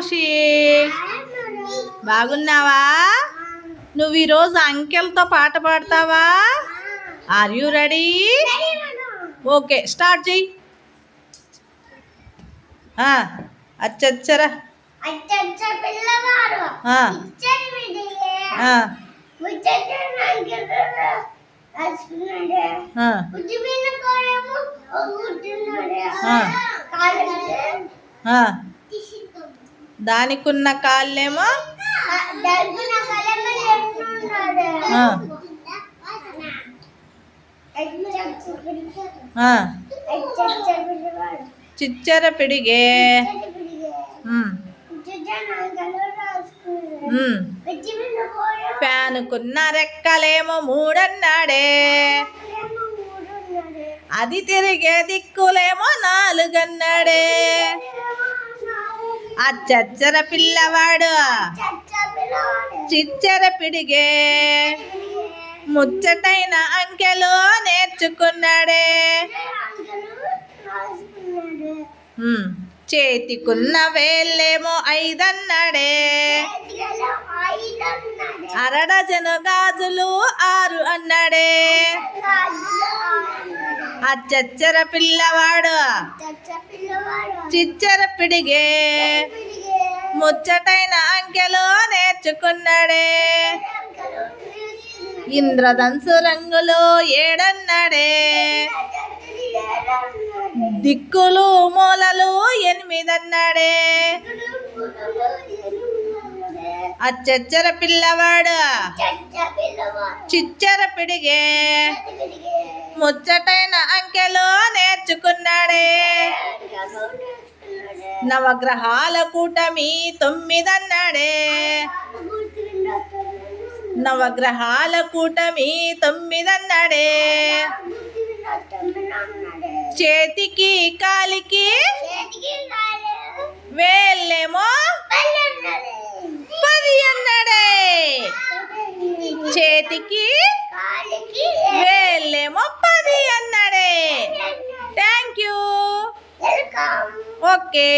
ఖుషి, బాగున్నావా? నువ్వు ఈరోజు అంకెల్తో పాట పాడతావా? Are you ready? Okay, start చెయ్యి. అచ్చచ్చరా దానికున్న కాళ్ళేమో చిచ్చర పిడిగే, ఫ్యానుకున్న రెక్కలేమో మూడన్నాడే, అది తిరిగే దిక్కులేమో నాలుగన్నాడే. అచ్చచ్చర పిల్లవాడు చిచ్చర పిడిగే, ముచ్చటైన అంకెలు నేర్చుకున్నాడే. చేతికున్న వేళ్ళేమో 5 అన్నాడే, అరడజను గాజులు 6 అన్నాడే. అచ్చచ్చర పిల్లవాడు చిచ్చర పిడిగే, ముచ్చటైన అంకెలు నేర్చుకున్నాడే. ఇంద్రధనుసు రంగులు 7 అన్నాడే, దిక్కులు మూలలు 8 అన్నాడే. అచ్చచ్చర పిల్లవాడు చిచ్చర పిడిగే, ముచ్చటైన అంకెలు నేర్చుకున్నాడే. నవగ్రహాల కూటమి 9 అన్నాడే, నవగ్రహాల కూటమి 9 అన్నాడే. చేతికి కాలికి వేళ్ళేమో 10 అన్నాడే, చేతికి వేళ్ళేమో 10 అన్నాడే. Thank you. ఓకే.